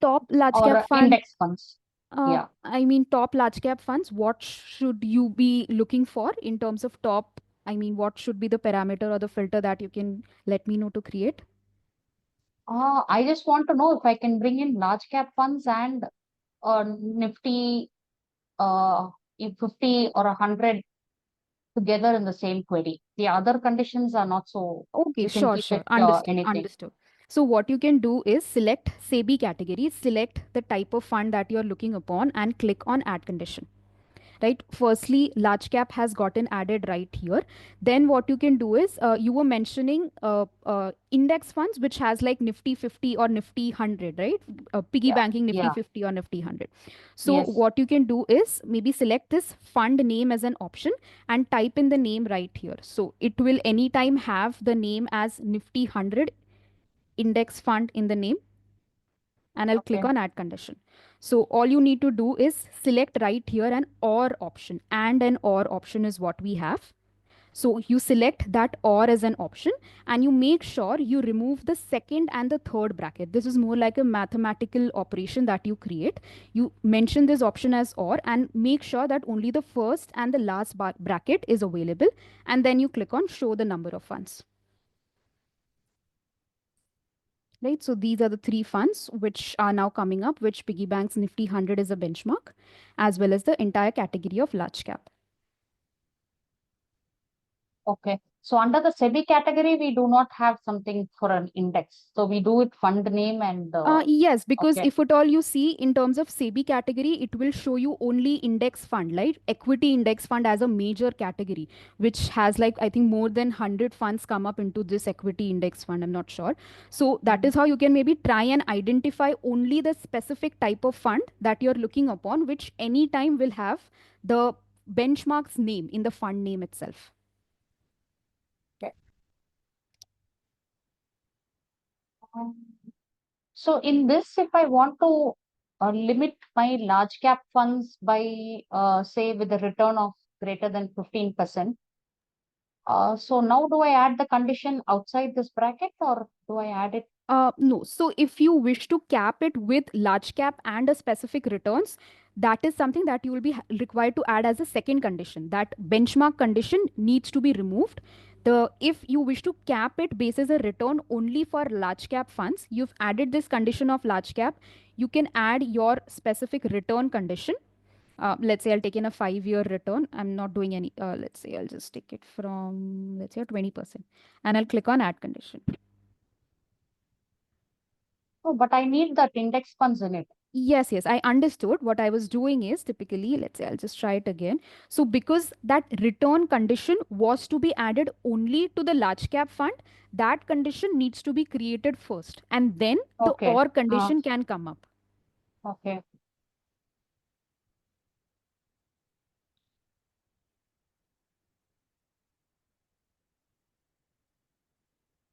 Top large or cap fund. index funds? Yeah. I mean, top large cap funds, what should you be looking for in terms of top? I mean, what should be the parameter or the filter that you can let me know to create? I just want to know if I can bring in large cap funds and Nifty, if 50 or 100 together in the same query. The other conditions are not so. Okay, You can sure, keep sure. it Understood, anything. understood. So what you can do is select SEBI category, select the type of fund that you're looking upon and click on add condition. right? Firstly, large cap has gotten added right here. Then what you can do is, you were mentioning index funds, which has like Nifty 50 or Nifty 100, right? Piggy banking Nifty Yeah. 50 or Nifty 100. So Yes. what you can do is maybe select this fund name as an option and type in the name right here. So it will anytime have the name as Nifty 100 index fund in the name, and I'll click Okay. on add condition. So all you need to do is select right here an or option, and an or option is what we have. So you select that or as an option, and you make sure you remove the second and the third bracket. This is more like a mathematical operation that you create. You mention this option as or and make sure that only the first and the last bracket is available. And then you click on show the number of funds. Right, so these are the three funds which are now coming up, which piggy banks Nifty 100 is a benchmark, as well as the entire category of large cap. Okay. So under the SEBI category, we do not have something for an index. So we do it fund name and Yes, because okay. if at all you see in terms of SEBI category, it will show you only index fund, right? Equity index fund as a major category, which has like, I think more than 100 funds come up into this equity index fund. I'm not sure. So that is how you can maybe try and identify only the specific type of fund that you're looking upon, which anytime will have the benchmark's name in the fund name itself. So in this, if I want to limit my large cap funds by say with a return of greater than 15%, so now do I add the condition outside this bracket or do I add it? No. So if you wish to cap it with large cap and a specific returns, that is something that you will be required to add as a second condition. That benchmark condition needs to be removed. If you wish to cap it basis a return only for large cap funds, you've added this condition of large cap. You can add your specific return condition. Let's say I'll take in a 5-year return. I'm not doing any, let's say I'll just take it from, let's say 20%, and I'll click on add condition. Oh, but I need that index funds in it. Yes, I understood. What I was doing is typically, let's say I'll just try it again. So because that return condition was to be added only to the large cap fund, that condition needs to be created first, and then the Okay. or condition can come up. Okay.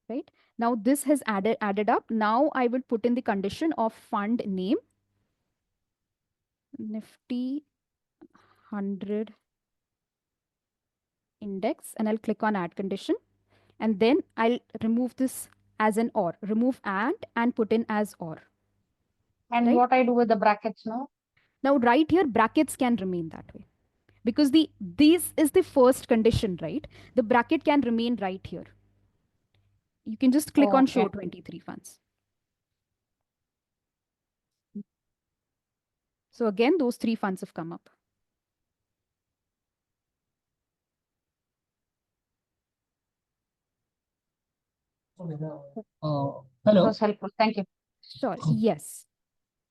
Right? Now this has added up. Now I will put in the condition of fund name, Nifty 100 index, and I'll click on add condition. And then I'll remove this as an or, remove and put in as or. And Right? what I do with the brackets now? Now right here, brackets can remain that way. Because this is the first condition, right? The bracket can remain right here. You can just click on show 23 funds. So again, those 3 funds have come up. Hello. That was helpful. Thank you. Sure. Yes.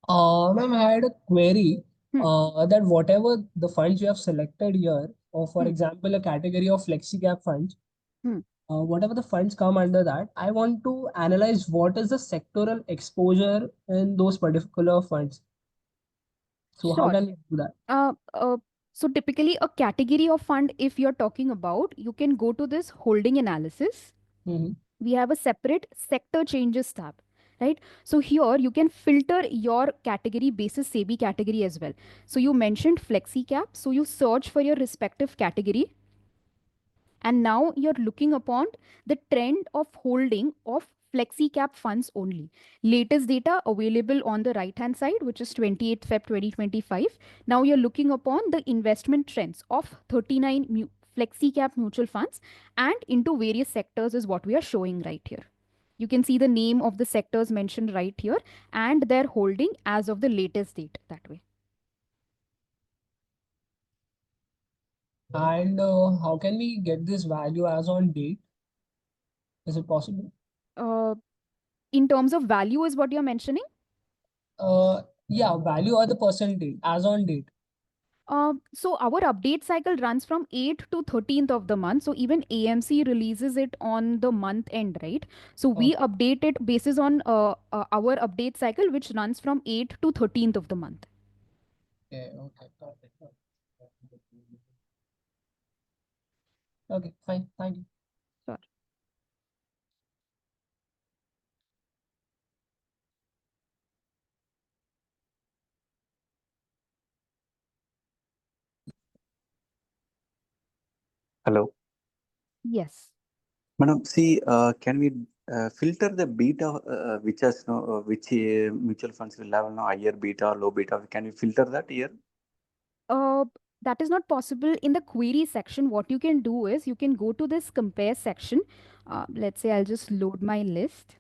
Ma'am, I had a query Hmm. that whatever the funds you have selected here, or for Hmm. example, a category of flexi cap funds, Hmm. whatever the funds come under that, I want to analyze what is the sectoral exposure in those particular funds. So how Sure. can we do that? So typically a category of fund, if you're talking about, you can go to this holding analysis. We have a separate sector changes tab, right? So here you can filter your category basis SEBI category as well. So you mentioned flexi cap. So you search for your respective category. And now you're looking upon the trend of holding of flexi cap funds only. Latest data available on the right hand side, which is 28th Feb 2025. Now you're looking upon the investment trends of 39 flexi cap mutual funds and into various sectors is what we are showing right here. You can see the name of the sectors mentioned right here and their holding as of the latest date that way. And how can we get this value as on date? Is it possible? In terms of value is what you're mentioning? Yeah, value or the percentage as on date. So our update cycle runs from 8th to 13th of the month. So even AMC releases it on the month end, right? So we update it basis on our update cycle, which runs from 8th to 13th of the month. Okay, okay, got it. Okay, fine. Thank you. Sure. Hello. Yes. Madam, see, can we filter the beta which has no which mutual funds will have no higher beta, low beta? Can we filter that here? Uh, that is not possible in the query section. What you can do is you can go to this compare section. Let's say I'll just load my list.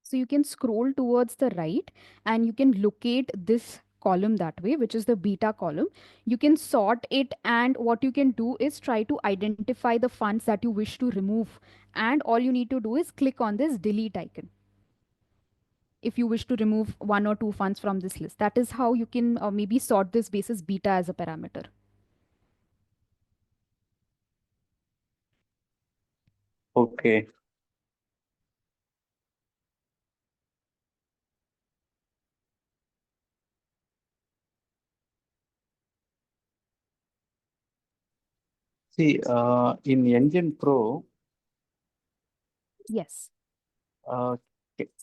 So you can scroll towards the right and you can locate this column that way, which is the beta column. You can sort it, and what you can do is try to identify the funds that you wish to remove. And all you need to do is click on this delete icon if you wish to remove one or two funds from this list. That is how you can maybe sort this basis beta as a parameter. Okay. See, in NGEN Pro, Yes.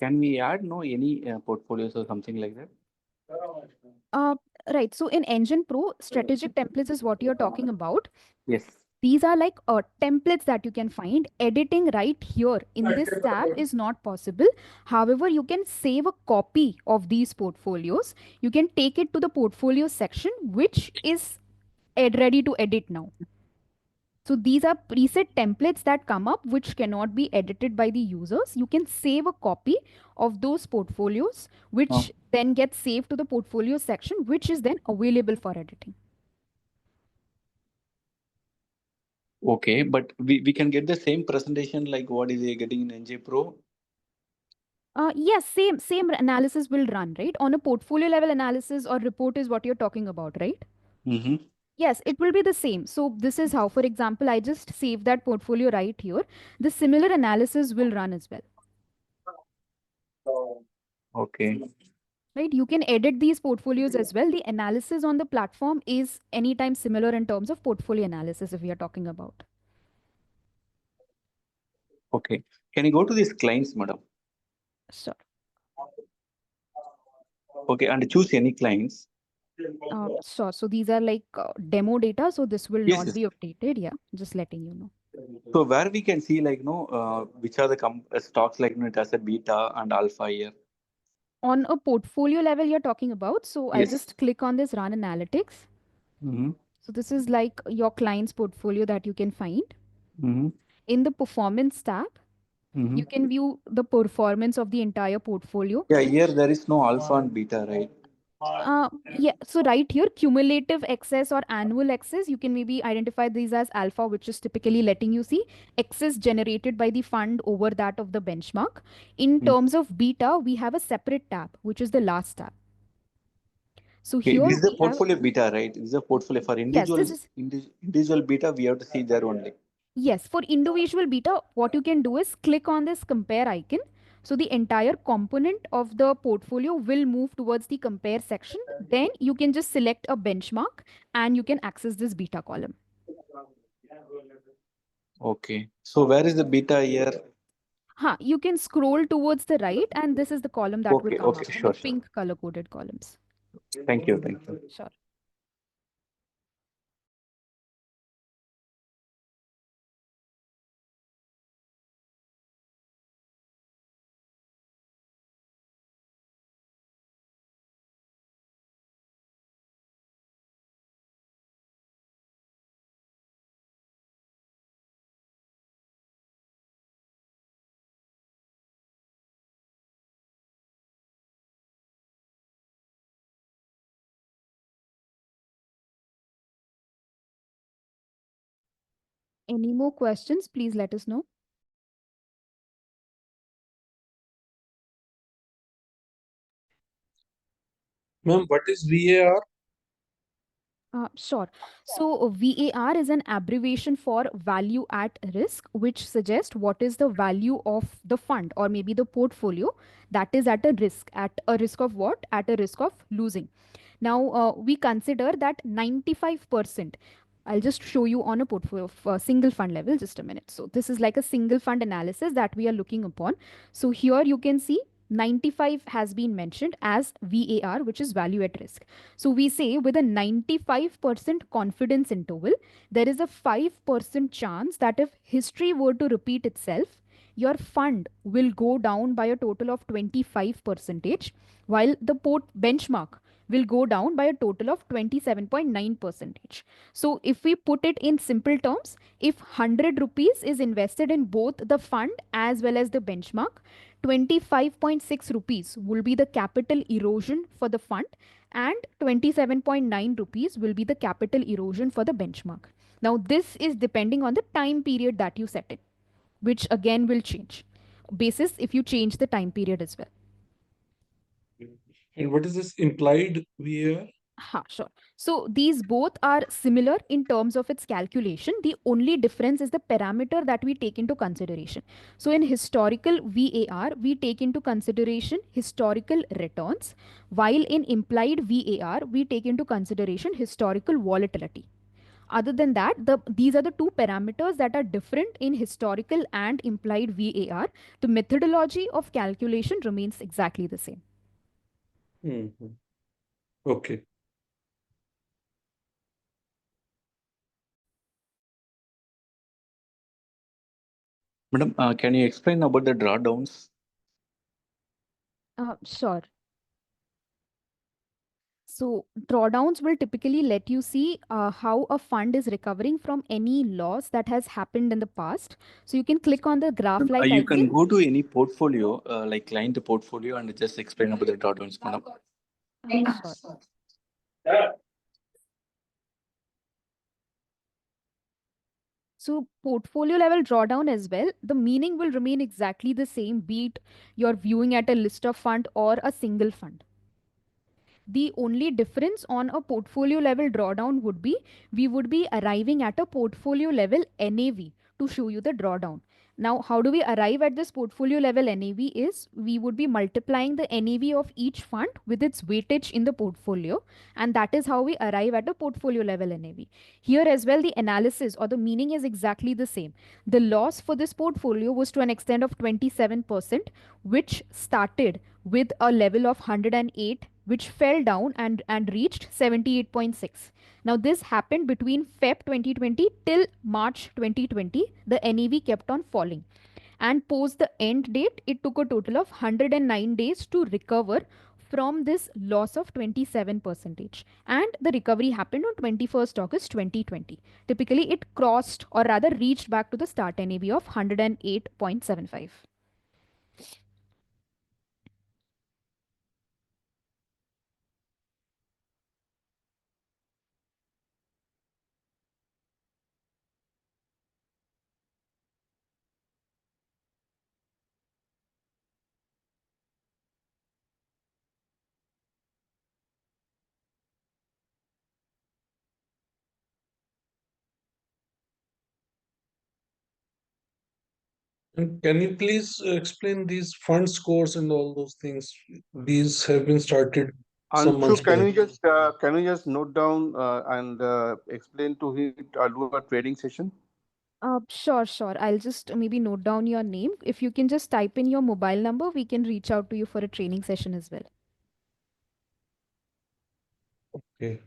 can we add no any portfolios or something like that? Uh, right. So in NGEN Pro, strategic templates is what you're talking about. Yes. These are like templates that you can find. Editing right here in this tab is not possible. However, you can save a copy of these portfolios. You can take it to the portfolio section, which is ready to edit now. So these are preset templates that come up which cannot be edited by the users. You can save a copy of those portfolios, which then gets saved to the portfolio section, which is then available for editing. Okay, but we can get the same presentation like what is he getting in NG Pro? Yes, same analysis will run, right? On a portfolio level analysis or report is what you're talking about, right? Mm-hmm. Yes, it will be the same. So this is how, for example, I just save that portfolio right here. The similar analysis will run as well. Okay. Right? You can edit these portfolios as well. The analysis on the platform is anytime similar in terms of portfolio analysis if we are talking about. Okay. Can you go to these clients, madam? Sure. Okay, and choose any clients. Sure. So these are like demo data. So this will Yes, not yes. be updated. Yeah, just letting you know. So where we can see like no which are the stocks like it has a beta and alpha here. On a portfolio level you're talking about. So I'll Yes. just click on this run analytics. Mm-hmm. So this is like your client's portfolio that you can find. Mm-hmm. In the performance tab, Mm-hmm. you can view the performance of the entire portfolio. Yeah, here there is no alpha and beta, right? Yeah, so right here, cumulative excess or annual excess, you can maybe identify these as alpha, which is typically letting you see excess generated by the fund over that of the benchmark. In terms of beta, we have a separate tab, which is the last tab. So Okay, here this is the we have, portfolio beta, right? This is a portfolio for yes, this is, individual beta. We have to see there only. yes, for individual beta, what you can do is click on this compare icon. So the entire component of the portfolio will move towards the compare section. Then you can just select a benchmark and you can access this beta column. Okay. So where is the beta here? You can scroll towards the right and this is the column that will Okay, come up, okay, the sure, sure. pink color coded columns. Thank you, thank you. Sure. Any more questions? Please let us know. Ma'am, what is VAR? Sure. So VAR is an abbreviation for value at risk, which suggests what is the value of the fund or maybe the portfolio that is at a risk. At a risk of what? At a risk of losing. Now, we consider that 95%. I'll just show you on a portfolio single fund level, just a minute. So this is like a single fund analysis that we are looking upon. So here you can see 95 has been mentioned as VAR, which is value at risk. So we say with a 95% confidence interval, there is a 5% chance that if history were to repeat itself, your fund will go down by a total of 25 percentage, while the port benchmark will go down by a total of 27.9 percentage. So if we put it in simple terms, if 100 rupees is invested in both the fund as well as the benchmark, 25.6 rupees will be the capital erosion for the fund and 27.9 rupees will be the capital erosion for the benchmark. Now this is depending on the time period that you set it, which again will change basis if you change the time period as well. And what is this implied VAR? Sure. So these both are similar in terms of its calculation. The only difference is the parameter that we take into consideration. So in historical VAR, we take into consideration historical returns, while in implied VAR, we take into consideration historical volatility. Other than that, these are the two parameters that are different in historical and implied VAR. The methodology of calculation remains exactly the same. Mm-hmm. Okay. Madam, can you explain about the drawdowns? Sure. So drawdowns will typically let you see how a fund is recovering from any loss that has happened in the past. So you can click on the graph like You icon. can go to any portfolio, like client portfolio, and just explain about the drawdowns, madam. Sure. So portfolio level drawdown as well, the meaning will remain exactly the same, be it you're viewing at a list of fund or a single fund. The only difference on a portfolio level drawdown would be we would be arriving at a portfolio level NAV to show you the drawdown. Now, how do we arrive at this portfolio level NAV is we would be multiplying the NAV of each fund with its weightage in the portfolio, and that is how we arrive at a portfolio level NAV. Here as well, the analysis or the meaning is exactly the same. The loss for this portfolio was to an extent of 27%, which started with a level of 108, which fell down and reached 78.6. Now, this happened between Feb 2020 till March 2020. The NAV kept on falling. And post the end date, it took a total of 109 days to recover from this loss of 27%. And the recovery happened on 21st August 2020. Typically, it crossed or rather reached back to the start NAV of 108.75. And can you please explain these fund scores and all those things? These have been started some months Anshu, back. can you just note down and explain to him, do a trading session? Sure. I'll just maybe note down your name. If you can just type in your mobile number, we can reach out to you for a training session as well. Okay.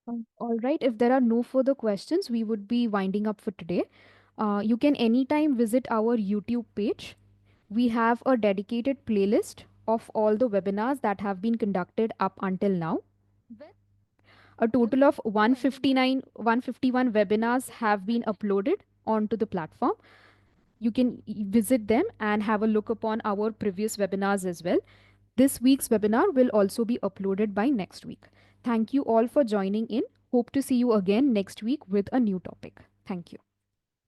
All right, if there are no further questions, we would be winding up for today. You can anytime visit our YouTube page. We have a dedicated playlist of all the webinars that have been conducted up until now. A total of 151 webinars have been uploaded onto the platform. You can visit them and have a look upon our previous webinars as well. This week's webinar will also be uploaded by next week. Thank you all for joining in. Hope to see you again next week with a new topic. Thank you.